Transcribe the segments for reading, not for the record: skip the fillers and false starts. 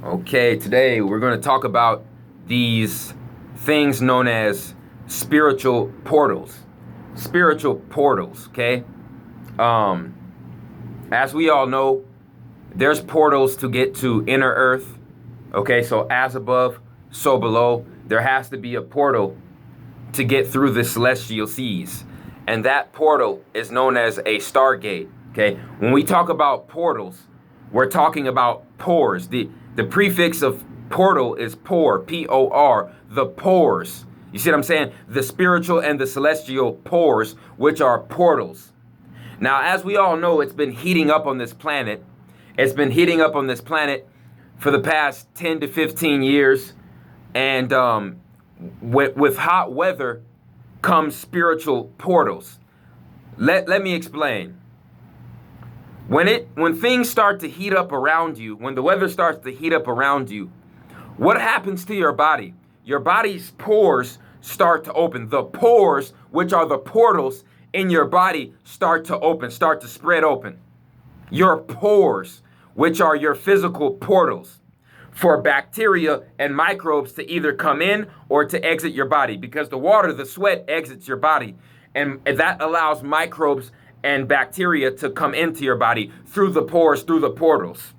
Okay, today we're going to talk about these things known as spiritual portals. Spiritual portals, okay? As we all know, there's portals to get to inner earth. Okay, so as above, so below. There has to be a portal to get through the celestial seas. And that portal is known as a Stargate. Okay, when we talk about portals, we're talking about pores. The prefix of portal is por, P-O-R, the pores. You see what I'm saying? The spiritual and the celestial pores, which are portals. Now, as we all know, it's been heating up on this planet. It's been heating up on this planet for the past 10 to 15 years. And with hot weather comes spiritual portals. Let me explain. When things start to heat up around you, when the weather starts to heat up around you, what happens to your body? Your body's pores start to open. The pores, which are the portals in your body, start to open, start to spread open. Your pores, which are your physical portals for bacteria and microbes to either come in or to exit your body, because the water, the sweat exits your body, and that allows microbes and bacteria to come into your body through the pores, through the portals.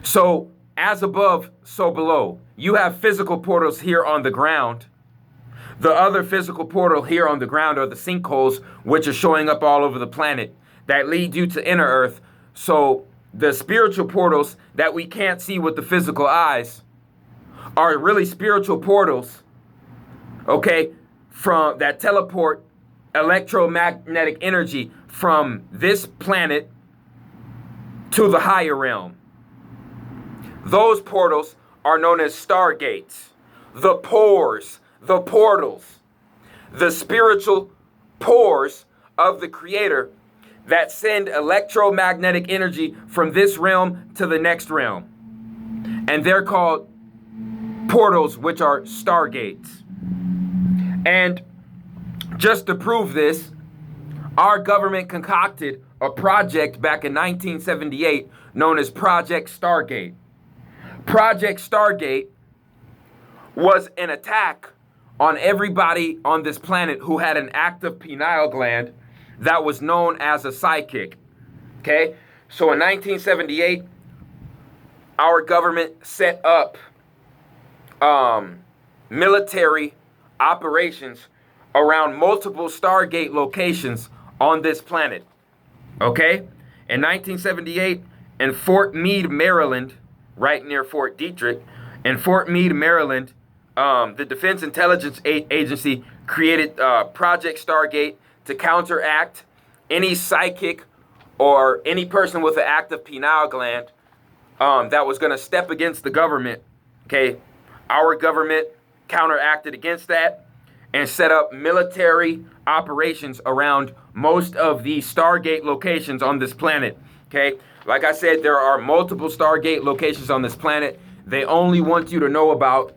So as above, so below. You have physical portals here on the ground. The other physical portal here on the ground are the sinkholes, which are showing up all over the planet that lead you to inner earth. So the spiritual portals that we can't see with the physical eyes are really spiritual portals, okay, from that teleport electromagnetic energy from this planet to the higher realm. Those portals are known as stargates. The pores, the portals, the spiritual pores of the Creator that send electromagnetic energy from this realm to the next realm. And they're called portals, which are stargates. And just to prove this, our government concocted a project back in 1978 known as Project Stargate. Project Stargate was an attack on everybody on this planet who had an active pineal gland that was known as a psychic. Okay? So in 1978, our government set up military operations around multiple Stargate locations on this planet. Okay? In 1978, in Fort Meade, Maryland, right near Fort Detrick, in Fort Meade, Maryland, the Defense Intelligence Agency created Project Stargate to counteract any psychic or any person with an active pineal gland that was going to step against the government. Okay? Our government counteracted against that and set up military operations around most of the Stargate locations on this planet. Okay? Like I said, there are multiple Stargate locations on this planet. They only want you to know about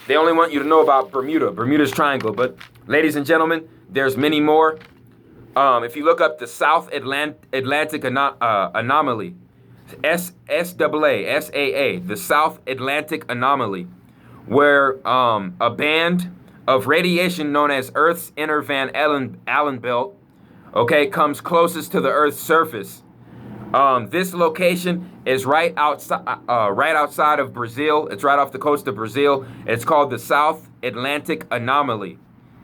Bermuda's Triangle. But ladies and gentlemen, there's many more. If you look up the South Atlantic Anomaly, SAA, the South Atlantic Anomaly, where a band of radiation known as Earth's inner Van Allen belt, okay, comes closest to the Earth's surface. This location is right outside of Brazil. It's right off the coast of Brazil. It's called the South Atlantic Anomaly.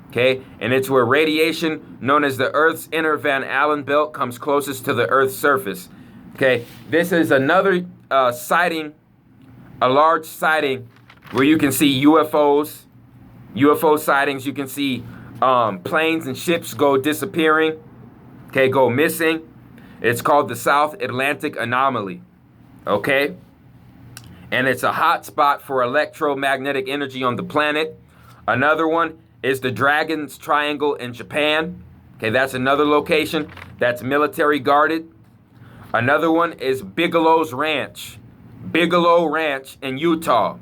Okay, and it's where radiation known as the Earth's inner Van Allen belt comes closest to the Earth's surface. Okay, this is another sighting, a large sighting where you can see UFO sightings. You can see planes and ships go disappearing, okay, go missing. It's called the South Atlantic Anomaly, okay? And it's a hot spot for electromagnetic energy on the planet. Another one is the Dragon's Triangle in Japan. Okay, that's another location that's military guarded. Another one is Bigelow Ranch in Utah.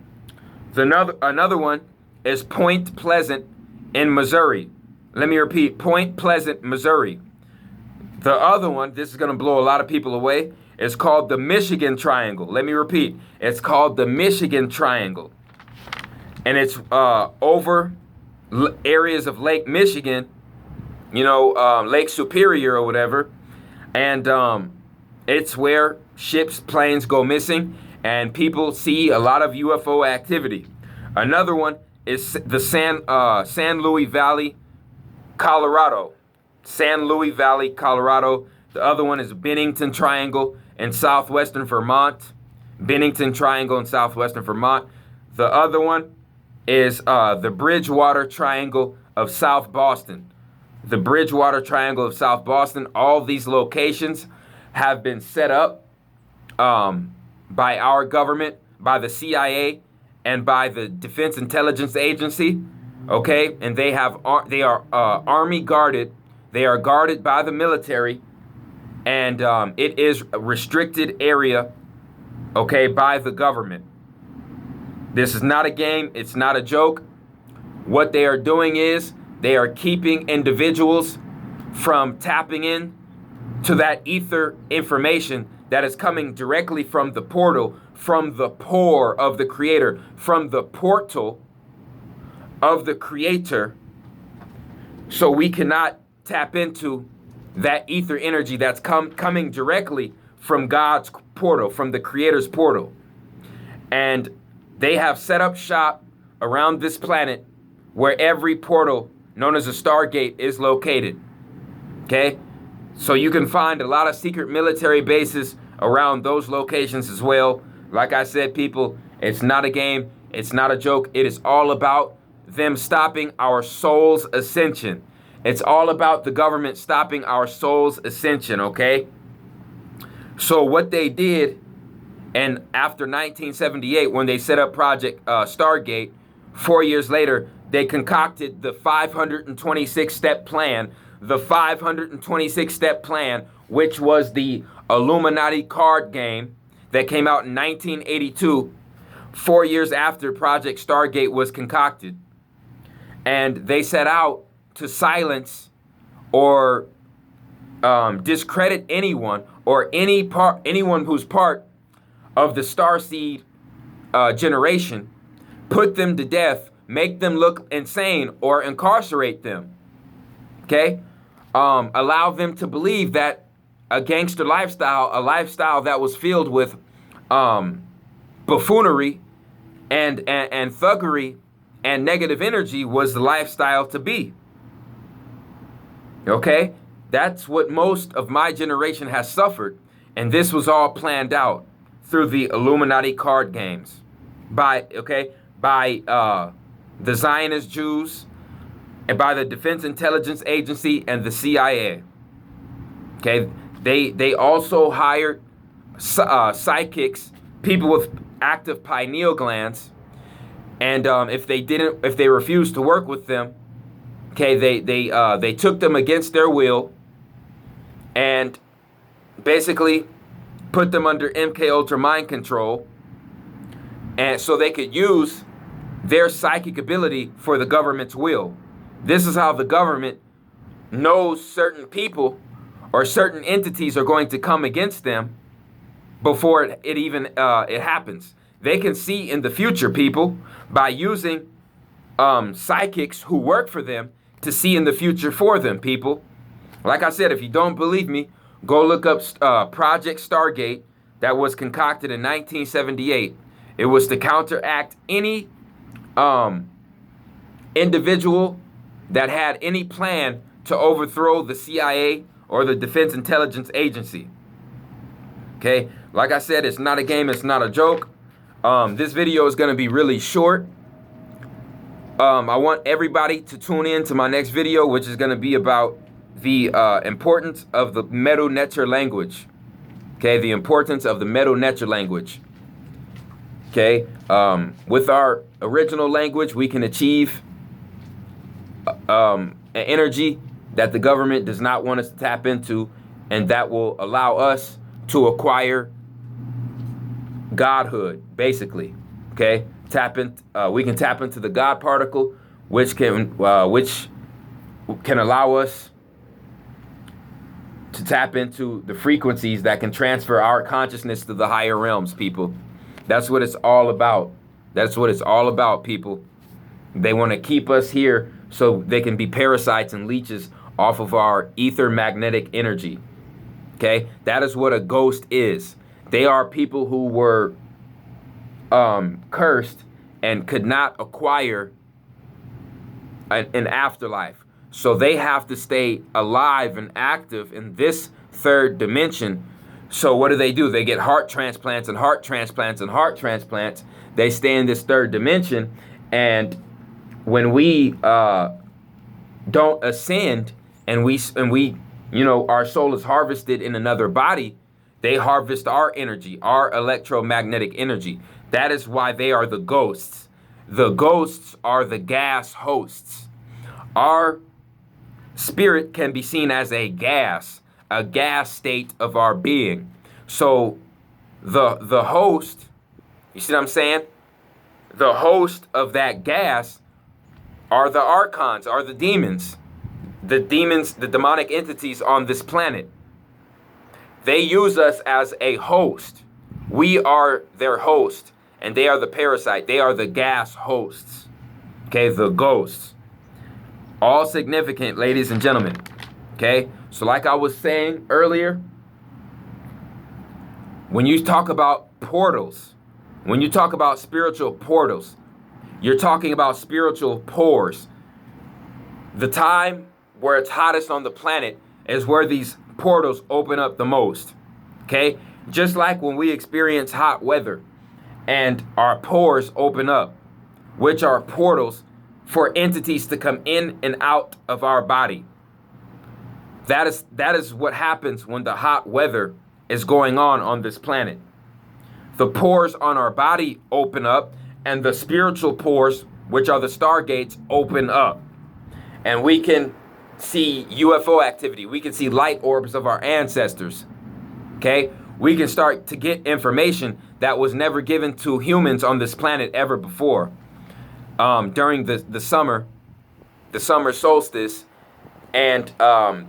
Another one is Point Pleasant in Missouri. Let me repeat, Point Pleasant, Missouri. The other one, this is going to blow a lot of people away, It's called the Michigan Triangle. Let me repeat. It's called the Michigan Triangle. And it's over areas of Lake Michigan, Lake Superior or whatever. And it's where ships, planes go missing, and people see a lot of UFO activity. Another one is the San Luis Valley, Colorado. San Luis Valley, Colorado. The other one is Bennington Triangle in southwestern Vermont. Bennington Triangle in southwestern Vermont. The other one is the Bridgewater Triangle of South Boston. The Bridgewater Triangle of South Boston. All these locations have been set up by our government, by the CIA, and by the Defense Intelligence Agency. Okay, and they are Army guarded. They are guarded by the military, and it is a restricted area, okay, by the government. This is not a game. It's not a joke. What they are doing is they are keeping individuals from tapping in to that ether information that is coming directly from the portal, from the pore of the Creator, from the portal of the Creator, so we cannot tap into that ether energy that's coming directly from God's portal, from the Creator's portal. And they have set up shop around this planet where every portal known as a Stargate is located. Okay? So you can find a lot of secret military bases around those locations as well. Like I said, people, it's not a game. It's not a joke. It is all about them stopping our soul's ascension. It's all about the government stopping our soul's ascension, okay? So what they did, and after 1978, when they set up Project Stargate, 4 years later, they concocted the 526-step plan, the 526-step plan, which was the Illuminati card game that came out in 1982, 4 years after Project Stargate was concocted. And they set out to silence or discredit anyone or anyone who's part of the starseed generation, put them to death, make them look insane, or incarcerate them. Okay? Allow them to believe that a gangster lifestyle, a lifestyle that was filled with buffoonery and thuggery and negative energy, was the lifestyle to be. Okay? That's what most of my generation has suffered. And this was all planned out through the Illuminati card games by the Zionist Jews and by the Defense Intelligence Agency and the CIA. Okay? They also hired psychics, people with active pineal glands. And if they refused to work with them, okay, they took them against their will and basically put them under MK Ultra mind control, and so they could use their psychic ability for the government's will. This is how the government knows certain people or certain entities are going to come against them before it even happens. They can see in the future, people, by using psychics who work for them to see in the future for them, people. Like I said, if you don't believe me, go look up Project Stargate that was concocted in 1978. It was to counteract any individual that had any plan to overthrow the CIA or the Defense Intelligence Agency. Okay, like I said, it's not a game, it's not a joke. This video is going to be really short. I want everybody to tune in to my next video, which is going to be about the importance of the Medu Neter language. Okay, the importance of the Medu Neter language. Okay, with our original language, we can achieve an energy that the government does not want us to tap into, and that will allow us to acquire godhood, basically. Okay, we can tap into the God particle, which can allow us to tap into the frequencies that can transfer our consciousness to the higher realms, people. That's what it's all about. That's what it's all about, people. They want to keep us here so they can be parasites and leeches off of our ether magnetic energy. Okay? That is what a ghost is. They are people who were cursed and could not acquire an afterlife. So they have to stay alive and active in this third dimension. So what do? They get heart transplants and heart transplants and heart transplants. They stay in this third dimension. And when we don't ascend and we our soul is harvested in another body, they harvest our energy, our electromagnetic energy. That is why they are the ghosts. The ghosts are the gas hosts. Our spirit can be seen as a gas state of our being. So the host, you see what I'm saying? The host of that gas are the archons, are the demons. The demons, the demonic entities on this planet. They use us as a host. We are their host, and they are the parasite. They are the gas hosts. Okay, the ghosts. All significant, ladies and gentlemen. Okay, so like I was saying earlier, when you talk about portals, when you talk about spiritual portals, you're talking about spiritual pores. The time where it's hottest on the planet is where these portals open up the most. Okay? Just like when we experience hot weather and our pores open up, which are portals for entities to come in and out of our body. That is what happens when the hot weather is going on this planet. The pores on our body open up, and the spiritual pores, which are the stargates, open up. And we can see UFO activity. We can see light orbs of our ancestors. Okay? We can start to get information that was never given to humans on this planet ever before. During the summer solstice, and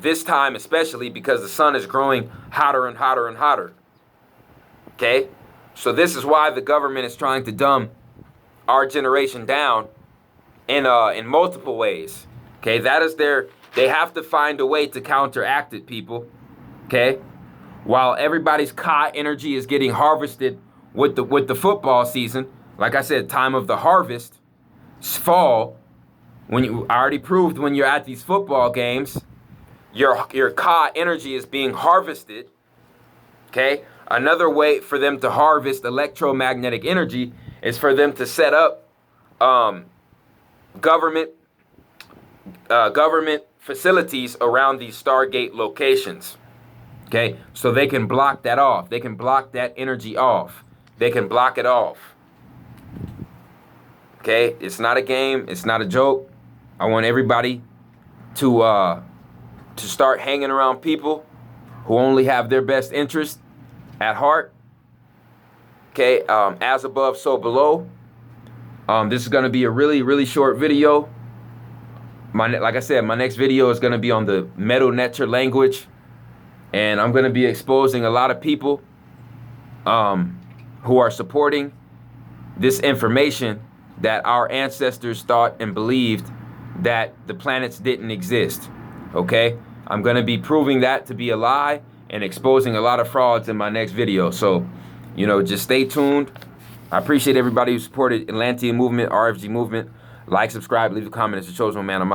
this time especially because the sun is growing hotter and hotter and hotter. Okay? So this is why the government is trying to dumb our generation down in multiple ways. Okay? They have to find a way to counteract it, people. Okay? While everybody's Ka energy is getting harvested with the football season, like I said, time of the harvest, fall. I already proved when you're at these football games, your Ka energy is being harvested. Okay? Another way for them to harvest electromagnetic energy is for them to set up government facilities around these Stargate locations. Okay? So they can block that off. They can block that energy off. They can block it off. Okay? It's not a game. It's not a joke. I want everybody to start hanging around people who only have their best interest at heart. Okay? As above, so below. This is going to be a really, really short video. Like I said, my next video is going to be on the Medu Neter language. And I'm going to be exposing a lot of people who are supporting this information that our ancestors thought and believed that the planets didn't exist. Okay? I'm going to be proving that to be a lie and exposing a lot of frauds in my next video. So, just stay tuned. I appreciate everybody who supported Atlantean Movement, RFG Movement. Like, subscribe, leave a comment. It's the Chosen Man. I'm out.